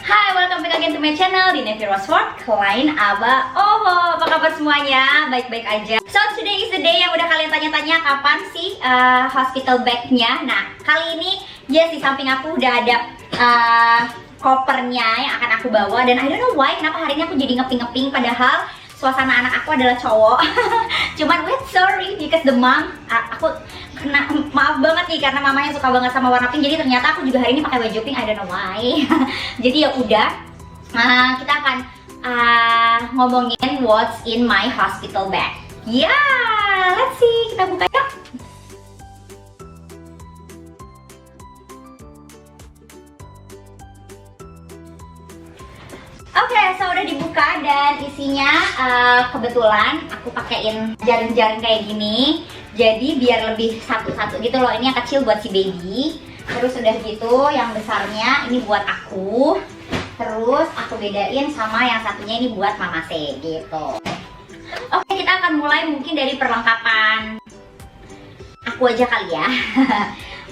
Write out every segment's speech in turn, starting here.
Hai, welcome back again to my channel di Nevi Rosford, Klein Aba Oho. Apa kabar semuanya? Baik-baik aja. So today is the day yang udah kalian tanya-tanya kapan sih hospital bag-nya. Nah, kali ini yes, di samping aku udah ada kopernya yang akan aku bawa. Dan I don't know why, kenapa hari ini aku jadi ngeping-ngeping padahal suasana anak aku adalah cowok. Cuman wait, sorry because the mom, aku kena maaf banget nih karena mamanya suka banget sama warna pink. Jadi ternyata aku juga hari ini pakai baju pink, I don't know why. Jadi ya udah, kita akan ngomongin what's in my hospital bag. Yeah, let's see, kita buka yuk. Oke, so udah dibuka dan isinya kebetulan aku pakein jaring-jaring kayak gini. Jadi biar lebih satu-satu gitu loh. Ini yang kecil buat si baby. Terus udah gitu yang besarnya ini buat aku. Terus aku bedain sama yang satunya ini buat Mama C gitu. Oke, kita akan mulai mungkin dari perlengkapan aku aja kali ya.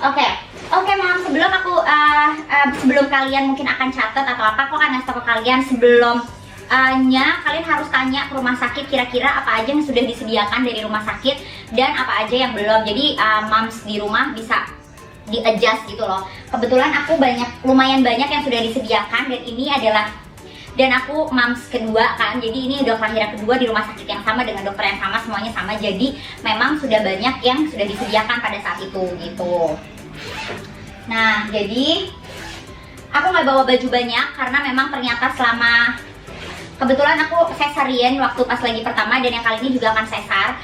Oke, Mam, sebelum aku sebelum kalian mungkin akan catat atau apa, aku akan ngasih tau ke kalian kalian harus tanya ke rumah sakit kira-kira apa aja yang sudah disediakan dari rumah sakit dan apa aja yang belum. Jadi moms di rumah bisa di-adjust gitu loh. Kebetulan aku lumayan banyak yang sudah disediakan dan aku moms kedua kan. Jadi ini udah kelahiran kedua di rumah sakit yang sama dengan dokter yang sama, semuanya sama. Jadi memang sudah banyak yang sudah disediakan pada saat itu gitu. Nah, jadi aku nggak bawa baju banyak karena memang ternyata kebetulan aku cesarean waktu pas lagi pertama dan yang kali ini juga akan sesar.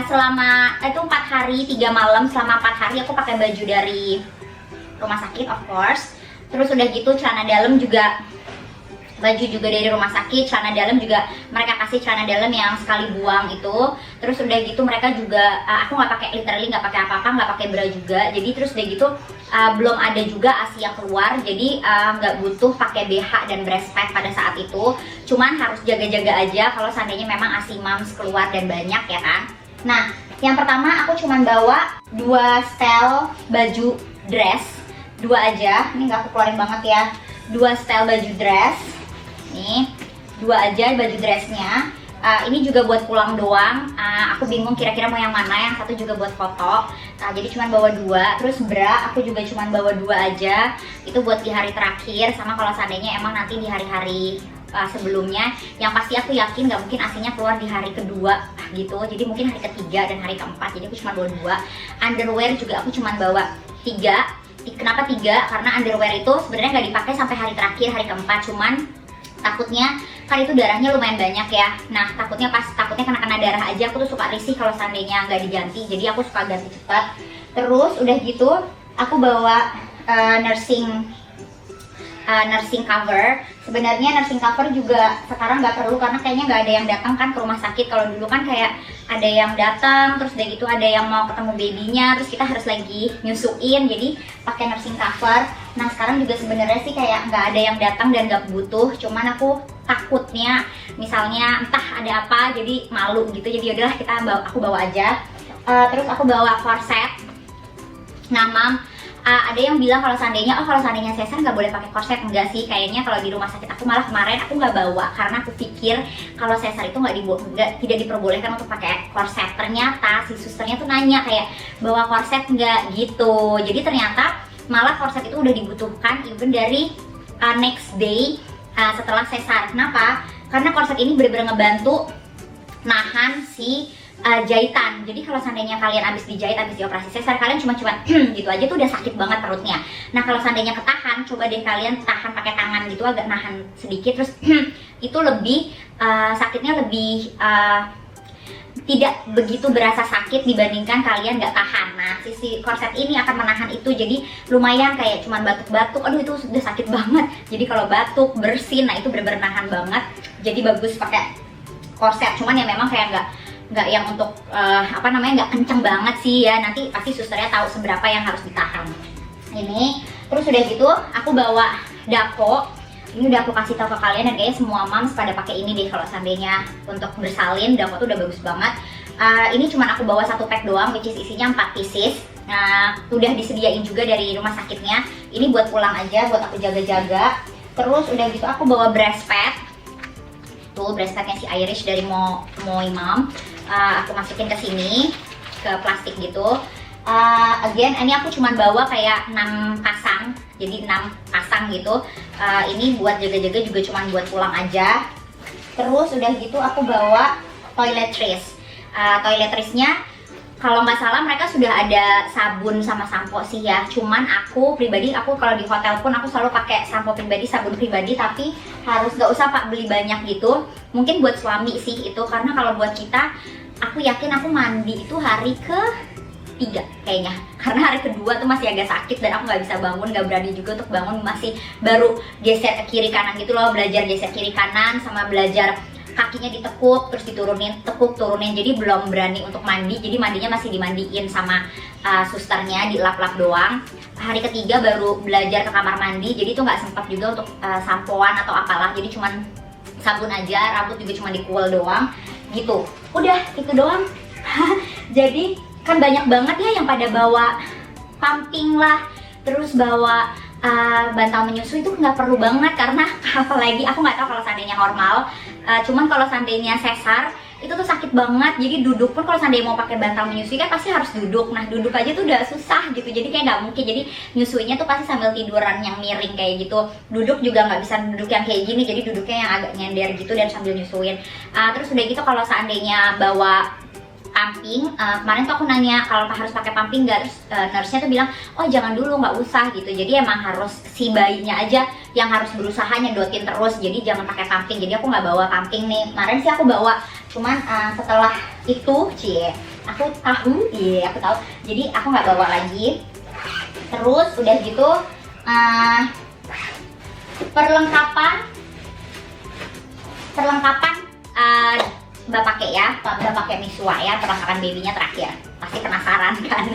Selama itu 4 hari 3 malam, selama 4 hari aku pakai baju dari rumah sakit of course. Terus udah gitu celana dalam juga, baju juga dari rumah sakit, celana dalam juga mereka kasih celana dalam yang sekali buang itu. Terus udah gitu mereka juga aku nggak pakai, literally nggak pakai apa-apa, nggak pakai bra juga. Jadi terus udah gitu belum ada juga ASI yang keluar, jadi nggak butuh pakai BH dan breast pad pada saat itu. Cuman harus jaga-jaga aja kalau seandainya memang ASI moms keluar dan banyak ya kan. Nah, yang pertama aku cuman bawa 2 style baju dress, 2 aja. Ini nggak aku keluarin banget ya, 2 style baju dress. Nih, 2 aja baju dressnya. Ini juga buat pulang doang. Aku bingung kira-kira mau yang mana. Yang satu juga buat foto. Jadi cuma bawa 2. Terus bra aku juga cuma bawa 2 aja. Itu buat di hari terakhir. Sama kalau seandainya emang nanti di hari-hari sebelumnya. Yang pasti aku yakin nggak mungkin asinya keluar di hari kedua gitu. Jadi mungkin hari ketiga dan hari keempat. Jadi aku cuma bawa 2. Underwear juga aku cuma bawa 3. Kenapa 3? Karena underwear itu sebenarnya nggak dipakai sampai hari terakhir, hari keempat. Cuman takutnya kan itu darahnya lumayan banyak ya. Nah, takutnya kena darah aja. Aku tuh suka risih kalau seandainya nggak diganti. Jadi aku suka ganti cepat. Terus udah gitu aku bawa nursing cover. Sebenarnya nursing cover juga sekarang nggak perlu karena kayaknya nggak ada yang datang kan ke rumah sakit. Kalau dulu kan kayak ada yang datang, terus udah gitu ada yang mau ketemu babynya, terus kita harus lagi nyusuin, jadi pakai nursing cover. Nah, sekarang juga sebenarnya sih kayak nggak ada yang datang dan nggak butuh. Cuman aku takutnya misalnya entah ada apa, jadi malu gitu. Jadi yaudahlah aku bawa aja. Terus aku bawa korset. Nah, Mam, ada yang bilang kalau seandainya sesar nggak boleh pakai korset. Enggak sih, kayaknya kalau di rumah sakit aku malah kemarin aku nggak bawa karena aku pikir kalau sesar itu tidak diperbolehkan untuk pakai korset. Ternyata si susternya tuh nanya kayak bawa korset nggak gitu. Jadi ternyata malah korset itu udah dibutuhkan even dari next day setelah sesar. Kenapa? Karena korset ini benar-benar ngebantu nahan si jahitan. Jadi kalau seandainya kalian habis dijahit, habis dioperasi sesar, kalian cuma gitu aja tuh udah sakit banget perutnya. Nah, kalau seandainya ketahan, coba deh kalian tahan pakai tangan gitu, agak nahan sedikit, terus itu lebih sakitnya lebih tidak begitu berasa sakit dibandingkan kalian nggak tahan. Nah, si korset ini akan menahan itu, jadi lumayan kayak cuman batuk-batuk, aduh itu sudah sakit banget. Jadi kalau batuk, bersin, nah itu bener-bener nahan banget. Jadi bagus pakai korset. Cuman ya memang kayak nggak yang untuk nggak kenceng banget sih ya. Nanti pasti susternya tahu seberapa yang harus ditahan. Ini terus udah gitu aku bawa dako. Ini udah aku kasih tahu ke kalian dan kayaknya semua moms pada pakai ini deh kalau seandainya untuk bersalin. Dako tuh udah bagus banget. Ini cuma aku bawa 1 pack doang, which is isinya 4 pieces. Nah, udah disediain juga dari rumah sakitnya. Ini buat pulang aja, buat aku jaga-jaga. Terus udah gitu aku bawa breast pad. Tuh breast padnya si Irish dari Moi Mom. Aku masukin ke sini, ke plastik gitu. Again, ini aku cuman bawa kayak 6 pasang, jadi 6 pasang gitu. Ini buat jaga-jaga juga cuman buat pulang aja. Terus udah gitu aku bawa toiletries. Toiletriesnya kalau nggak salah mereka sudah ada sabun sama sampo sih ya. Cuman aku pribadi, aku kalau di hotel pun aku selalu pakai sampo pribadi, sabun pribadi, tapi harus nggak usah pak beli banyak gitu. Mungkin buat suami sih itu, karena kalau buat kita, aku yakin aku mandi itu hari ke-3 kayaknya. Karena hari kedua tuh masih agak sakit dan aku nggak bisa bangun, nggak berani juga untuk bangun, masih baru geser ke kiri kanan gitu loh, belajar geser kiri kanan sama belajar kakinya ditekuk terus diturunin, tekuk turunin, jadi belum berani untuk mandi. Jadi mandinya masih dimandiin sama susternya, dilap-lap doang. Hari ketiga baru belajar ke kamar mandi, jadi tuh nggak sempat juga untuk sampoan atau apalah, jadi cuman sabun aja, rambut juga cuma dikuel doang gitu. Udah itu doang. Jadi kan banyak banget ya yang pada bawa pumping lah, terus bawa bantal menyusui. Itu nggak perlu banget, karena apalagi aku nggak tahu kalau seandainya normal, cuman kalau seandainya sesar itu tuh sakit banget. Jadi duduk pun kalau seandainya mau pakai bantal menyusui kan pasti harus duduk. Nah duduk aja tuh udah susah gitu, jadi kayak nggak mungkin. Jadi nyusuinya tuh pasti sambil tiduran yang miring kayak gitu. Duduk juga nggak bisa duduk yang kayak gini, jadi duduknya yang agak nyender gitu dan sambil nyusuin. Terus udah gitu kalau seandainya bawa pumping, kemarin tuh aku nanya kalau harus pakai pumping nggak, terus nurse-nya tuh bilang oh jangan dulu, nggak usah gitu. Jadi emang harus si bayinya aja yang harus berusaha nyedotin terus, jadi jangan pakai pumping. Jadi aku nggak bawa pumping nih. Kemarin sih aku bawa, cuman setelah itu aku tahu, aku tahu, jadi aku nggak bawa lagi. Terus udah gitu perlengkapan Mbak pakai ya, Mbak pakai Misua ya, perlengkapan babynya terakhir. Pasti penasaran kan?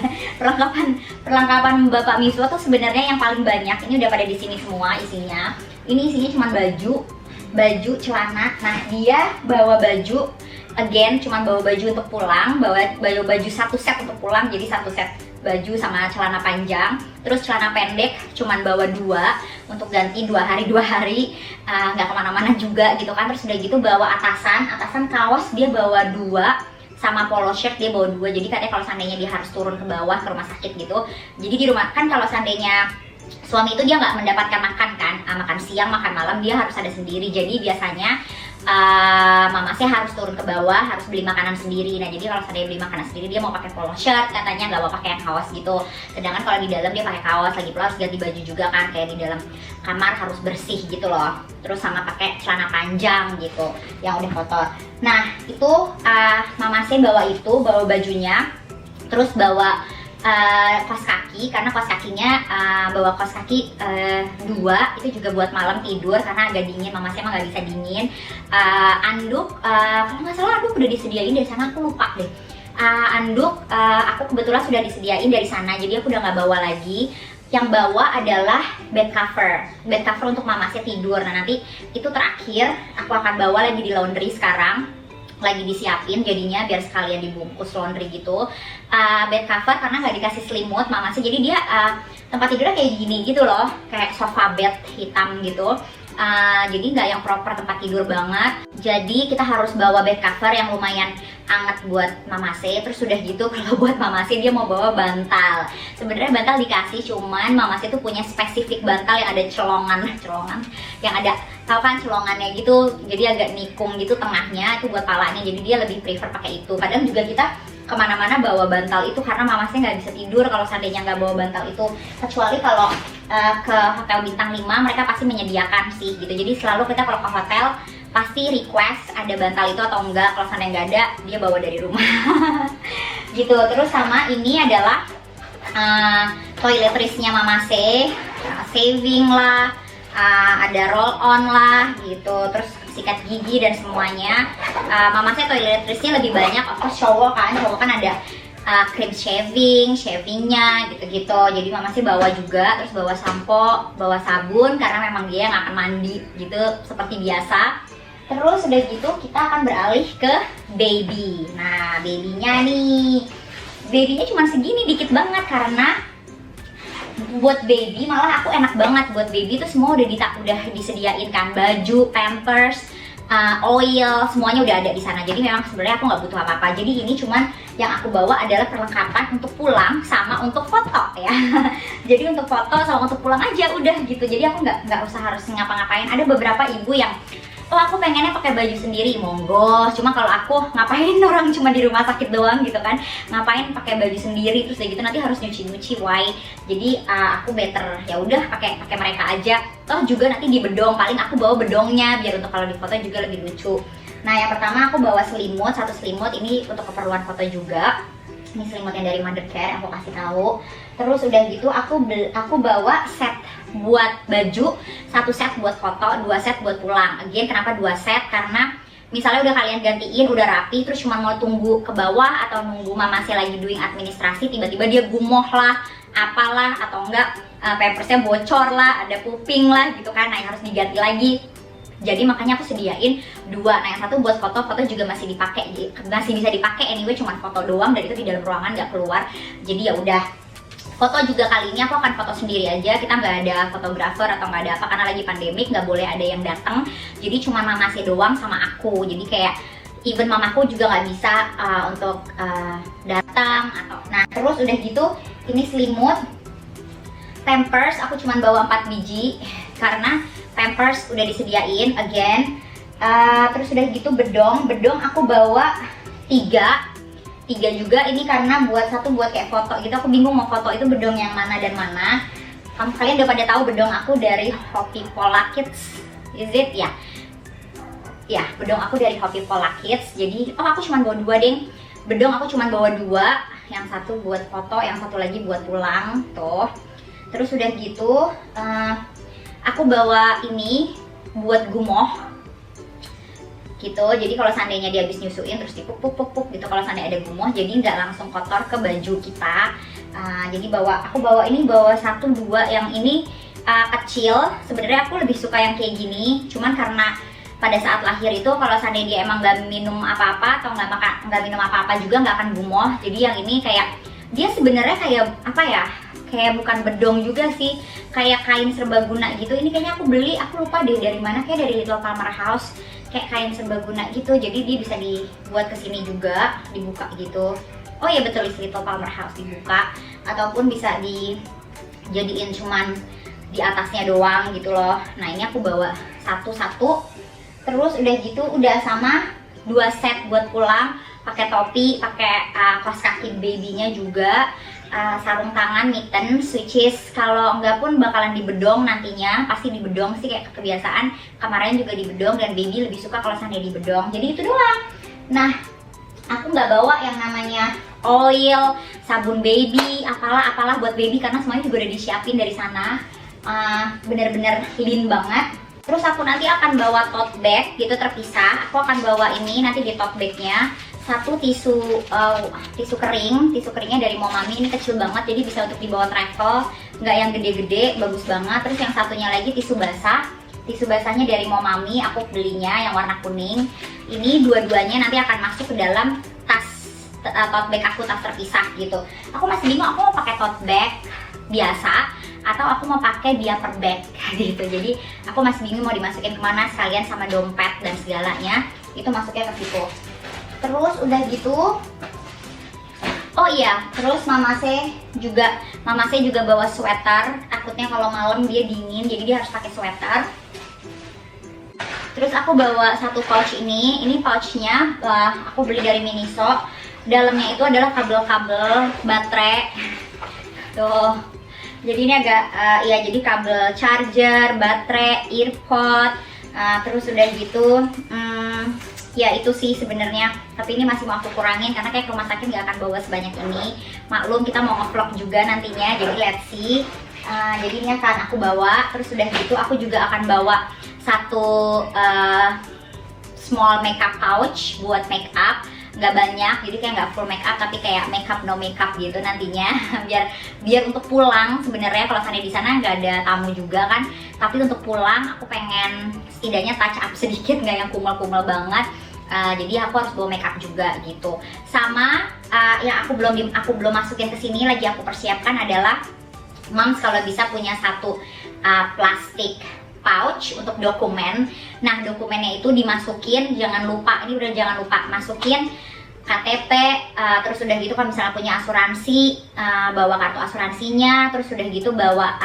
perlengkapan Bapak Misua tuh sebenarnya yang paling banyak. Ini udah pada di sini semua isinya. Ini isinya cuma baju, celana. Nah dia bawa baju, again cuma bawa baju untuk pulang, bawa baju satu set untuk pulang, jadi satu set baju sama celana panjang. Terus celana pendek cuman bawa 2 untuk ganti 2 hari, nggak kemana-mana juga gitu kan. Terus udah gitu bawa atasan kaos dia bawa 2, sama polo shirt dia bawa 2. Jadi katanya kalau seandainya dia harus turun ke bawah ke rumah sakit gitu, jadi di rumah kan kalau seandainya suami itu dia nggak mendapatkan makan kan, makan siang makan malam dia harus ada sendiri. Jadi biasanya mama saya harus turun ke bawah, harus beli makanan sendiri. Nah jadi kalau saya beli makanan sendiri, dia mau pakai polo shirt katanya, nggak mau pakai yang kaos gitu. Sedangkan kalau di dalam dia pakai kaos, lagi pula harus ganti baju juga kan, kayak di dalam kamar harus bersih gitu loh. Terus sama pakai celana panjang gitu yang udah kotor. Nah itu mama saya bawa bajunya, terus bawa kaos kaki, karena kaos kakinya bawa kaos kaki 2, itu juga buat malam tidur karena agak dingin. Mama saya emang nggak bisa dingin. Anduk, kalau nggak salah anduk udah disediain dari sana, aku lupa deh. Anduk aku kebetulan sudah disediain dari sana, jadi aku udah nggak bawa lagi. Yang bawa adalah bed cover untuk mama saya tidur. Nah nanti itu terakhir aku akan bawa lagi di laundry sekarang, lagi disiapin jadinya biar sekalian dibungkus laundry gitu. Bed cover karena nggak dikasih selimut mama sih, jadi dia tempat tidurnya kayak gini gitu loh, kayak sofa bed hitam gitu. Jadi nggak yang proper tempat tidur banget. Jadi kita harus bawa bed cover yang lumayan anget buat mama saya. Terus udah gitu kalau buat mama saya dia mau bawa bantal. Sebenarnya bantal dikasih, cuman mama saya tuh punya spesifik bantal yang ada celongan yang ada, tahu kan celongannya gitu, jadi agak nikung gitu tengahnya, itu buat palanya. Jadi dia lebih prefer pakai itu. Kadang juga kita kemana-mana bawa bantal itu karena mama saya nggak bisa tidur kalau seandainya nggak bawa bantal itu. Kecuali kalau ke hotel bintang 5 mereka pasti menyediakan sih gitu. Jadi selalu kita kalau ke hotel pasti request ada bantal itu atau enggak. Kalau seandainya nggak ada, dia bawa dari rumah. Gitu. Terus sama ini adalah toiletries-nya mama saya, saving lah, ada roll on lah gitu, terus sikat gigi dan semuanya. Mama saya toiletries-nya lebih banyak, of course cowok kan ada cream shavingnya gitu-gitu. Jadi mama sih bawa juga, terus bawa sampo, bawa sabun karena memang dia nggak akan mandi gitu seperti biasa. Terus udah gitu kita akan beralih ke baby. Nah babynya cuma segini dikit banget karena buat baby malah aku enak banget. Buat baby tuh semua udah disediain kan, baju, pampers, oil, semuanya udah ada di sana. Jadi memang sebenarnya aku nggak butuh apa-apa. Jadi ini cuman yang aku bawa adalah perlengkapan untuk pulang sama untuk foto ya. Jadi untuk foto sama untuk pulang aja udah gitu. Jadi aku nggak usah harus ngapa-ngapain. Ada beberapa ibu yang oh aku pengennya pakai baju sendiri, monggo. Cuma kalau aku ngapain orang cuma di rumah sakit doang gitu kan, ngapain pakai baju sendiri terus kayak gitu nanti harus nyuci why. Jadi aku better ya udah pakai mereka aja. Toh juga nanti di bedong, paling aku bawa bedongnya biar untuk kalau di foto juga lebih lucu. Nah yang pertama aku bawa selimut, satu selimut ini untuk keperluan foto juga. Ini selimut yang dari Mother Care yang aku kasih tahu. Terus udah gitu aku bawa set buat baju, satu set buat foto, dua set buat pulang. Again kenapa dua set? Karena misalnya udah kalian gantiin, udah rapi, terus cuma mau tunggu ke bawah atau nunggu mama saya lagi doing administrasi, tiba-tiba dia gumoh lah, apalah, atau enggak pampersnya bocor lah, ada puping lah gitu kan, nah yang harus diganti lagi. Jadi makanya aku sediain dua. Nah yang satu buat foto juga masih bisa dipakai anyway, cuma foto doang dan itu di dalam ruangan nggak keluar. Jadi ya udah. Foto juga kali ini aku akan foto sendiri aja, kita nggak ada fotografer atau nggak ada apa karena lagi pandemik, nggak boleh ada yang datang. Jadi cuma mama sih doang sama aku. Jadi kayak even mamaku juga nggak bisa untuk datang atau. Nah terus udah gitu ini selimut, pampers aku cuma bawa 4 biji karena pampers udah disediain again. Terus udah gitu bedong aku bawa 3 juga ini karena satu buat kayak foto gitu. Aku bingung mau foto itu bedong yang mana dan mana. Kalian udah pada tahu bedong aku dari Hopi Pola Kids, is it? Ya bedong aku dari Hopi Pola Kids. Jadi aku cuma bawa 2 deh. Bedong aku cuma bawa 2, yang satu buat foto, yang satu lagi buat pulang tuh. Terus udah gitu aku bawa ini buat gumoh gitu. Jadi kalau seandainya dia habis nyusuin terus dipuk gitu, kalau seandainya ada gumoh jadi nggak langsung kotor ke baju kita. Jadi aku bawa 1, 2 yang ini kecil. Sebenarnya aku lebih suka yang kayak gini, cuman karena pada saat lahir itu kalau seandainya dia emang nggak minum apa-apa atau nggak minum apa-apa juga nggak akan gumoh. Jadi yang ini kayak dia sebenarnya kayak apa ya, kayak bukan bedong juga sih, kayak kain serbaguna gitu. Ini kayaknya aku beli, aku lupa deh dari mana, kayak dari Little Palmer House, kayak kain serbaguna gitu. Jadi dia bisa dibuat kesini juga, dibuka gitu. Oh iya betul, Little Palmer House, dibuka ataupun bisa dijadiin cuman di atasnya doang gitu loh. Nah ini aku bawa satu. Terus udah gitu udah sama 2 set buat pulang, pakai topi, pakai kaos kaki babynya juga. Sarung tangan, mittens, which is kalau enggak pun bakalan dibedong nantinya, pasti dibedong sih kayak kebiasaan. Kemarin juga dibedong dan baby lebih suka kalau seandainya dibedong. Jadi itu doang. Nah, aku nggak bawa yang namanya oil, sabun baby, apalah buat baby karena semuanya juga udah disiapin dari sana. Bener-bener clean banget. Terus aku nanti akan bawa tote bag gitu terpisah. Aku akan bawa ini nanti di tote bagnya. Satu tisu keringnya dari Momami, ini kecil banget jadi bisa untuk dibawa travel, nggak yang gede-gede, bagus banget. Terus yang satunya lagi tisu basahnya dari Momami, aku belinya yang warna kuning. Ini dua-duanya nanti akan masuk ke dalam tas tote bag aku, tas terpisah gitu. Aku masih bingung aku mau pakai tote bag biasa atau aku mau pakai diaper bag gitu. Jadi aku masih bingung mau dimasukin kemana, sekalian sama dompet dan segalanya itu masuknya ke situ. Terus udah gitu, oh iya, terus mama saya juga bawa sweater. Takutnya kalau malam dia dingin, jadi dia harus pakai sweater. Terus aku bawa satu pouch ini pouchnya aku beli dari Miniso. Dalamnya itu adalah kabel-kabel baterai. Tuh, jadi ini agak jadi kabel charger, baterai, earpod. Terus udah gitu. Ya itu sih sebenarnya, tapi ini masih mau aku kurangin karena kayak ke rumah sakit nggak akan bawa sebanyak ini. Maklum kita mau nge-vlog juga nantinya, jadi let's see. Jadi ini akan aku bawa. Terus udah gitu aku juga akan bawa satu small makeup pouch buat makeup, nggak banyak, jadi kayak nggak full makeup tapi kayak makeup no makeup gitu nantinya. biar untuk pulang sebenarnya kalau sana di sana nggak ada tamu juga kan, tapi untuk pulang aku pengen setidaknya touch up sedikit, nggak yang kumel-kumel banget. Jadi aku harus bawa makeup juga gitu. Sama yang aku belum masukin ke sini, lagi aku persiapkan adalah moms kalau bisa punya satu plastik pouch untuk dokumen. Nah, dokumennya itu dimasukin, jangan lupa, ini udah jangan lupa masukin KTP, terus udah gitu kan misalnya punya asuransi, bawa kartu asuransinya, terus udah gitu bawa,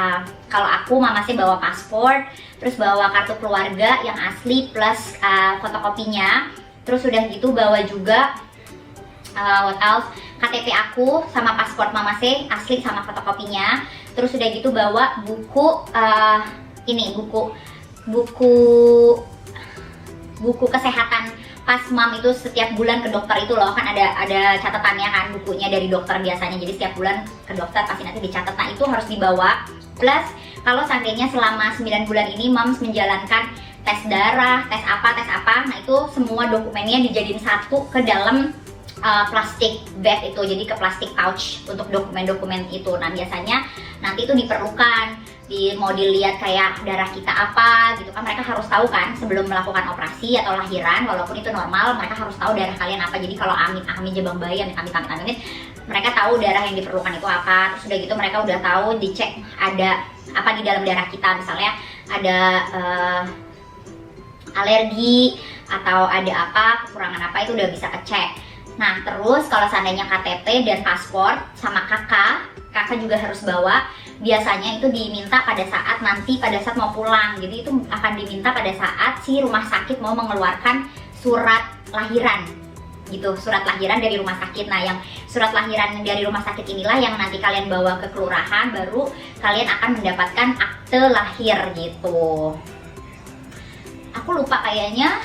kalau aku mama sih bawa paspor, terus bawa kartu keluarga yang asli plus fotokopinya, terus udah gitu bawa juga what else, KTP aku sama paspor mama sih asli sama fotokopinya, terus udah gitu bawa buku ini buku kesehatan pas mam itu setiap bulan ke dokter itu loh, kan ada catatannya kan bukunya dari dokter biasanya, jadi setiap bulan ke dokter pasti nanti dicatat. Nah, itu harus dibawa. Plus kalau seandainya selama 9 bulan ini moms menjalankan tes darah, tes apa, nah itu semua dokumennya dijadiin satu ke dalam plastik bag itu, jadi ke plastik pouch untuk dokumen-dokumen itu. Nah, biasanya nanti itu diperlukan mau dilihat kayak darah kita apa gitu kan, mereka harus tahu kan sebelum melakukan operasi atau lahiran, walaupun itu normal mereka harus tahu darah kalian apa. Jadi kalau amit-amit jabang bayi, amit-amit mereka tahu darah yang diperlukan itu apa. Terus udah gitu mereka udah tahu, dicek ada apa di dalam darah kita, misalnya ada alergi atau ada apa, kekurangan apa, itu udah bisa kecek. Nah, terus kalau seandainya KTP dan paspor sama kakak juga harus bawa. Biasanya itu diminta pada saat mau pulang. Jadi itu akan diminta pada saat si rumah sakit mau mengeluarkan surat lahiran gitu, surat lahiran dari rumah sakit. Nah, yang surat lahiran dari rumah sakit inilah yang nanti kalian bawa ke kelurahan, baru kalian akan mendapatkan akte lahir gitu. Aku lupa kayaknya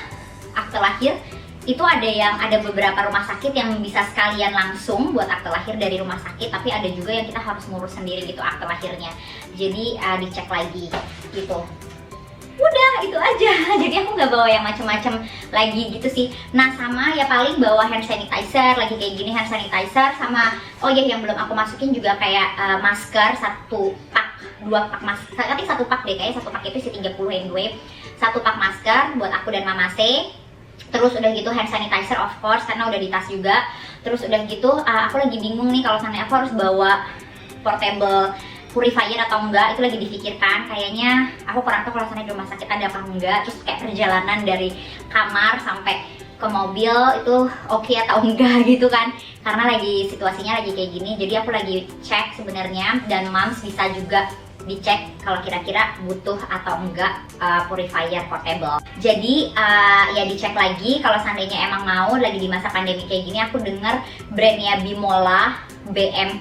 akte lahir itu ada beberapa rumah sakit yang bisa sekalian langsung buat akte lahir dari rumah sakit, tapi ada juga yang kita harus ngurus sendiri gitu akte lahirnya. Jadi dicek lagi gitu. Udah itu aja. Jadi aku nggak bawa yang macem-macem lagi gitu sih. Nah, sama ya paling bawa hand sanitizer, lagi kayak gini hand sanitizer, sama oh ya yang belum aku masukin juga kayak masker, 2 pak masker, tapi 1 pak deh, kayak 1 pak itu sih 30 anyway. 1 pak masker buat aku dan mama C. Terus udah gitu hand sanitizer of course karena udah di tas juga. Terus udah gitu aku lagi bingung nih kalau seandainya aku harus bawa portable purifier atau enggak, itu lagi dipikirkan. Kayaknya aku kurang tahu kalau seandainya di rumah sakit ada apa enggak. Terus kayak perjalanan dari kamar sampai ke mobil itu oke atau enggak gitu kan, karena lagi situasinya lagi kayak gini. Jadi aku lagi cek sebenarnya, dan moms bisa juga dicek kalau kira-kira butuh atau enggak purifier portable. Jadi ya dicek lagi kalau seandainya emang mau. Lagi di masa pandemi kayak gini aku dengar brandnya Bimola,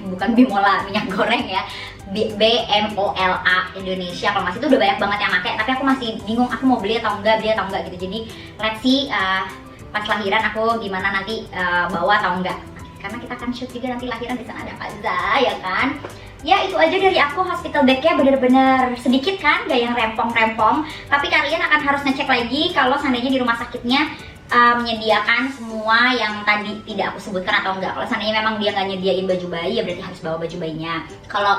bukan Bimola minyak goreng ya, BMOLA Indonesia kalau masih itu udah banyak banget yang pakai, tapi aku masih bingung aku mau beli atau enggak gitu. Jadi let's see pas lahiran aku gimana nanti bawa atau enggak, karena kita akan shoot juga nanti lahiran di sana ada Faza ya kan. Ya itu aja dari aku. Hospital bag-nya bener-bener sedikit kan, gak yang rempong-rempong, tapi kalian akan harus ngecek lagi kalau seandainya di rumah sakitnya menyediakan semua yang tadi tidak aku sebutkan atau enggak. Kalau seandainya memang dia nggak nyediain baju bayi, ya berarti harus bawa baju bayinya. Kalau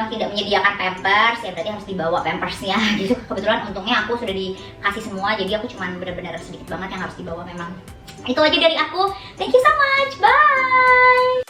tidak menyediakan pampers, ya berarti harus dibawa pampersnya gitu. Kebetulan untungnya aku sudah dikasih semua, jadi aku cuman bener-bener sedikit banget yang harus dibawa memang. Itu aja dari aku. Thank you so much, bye.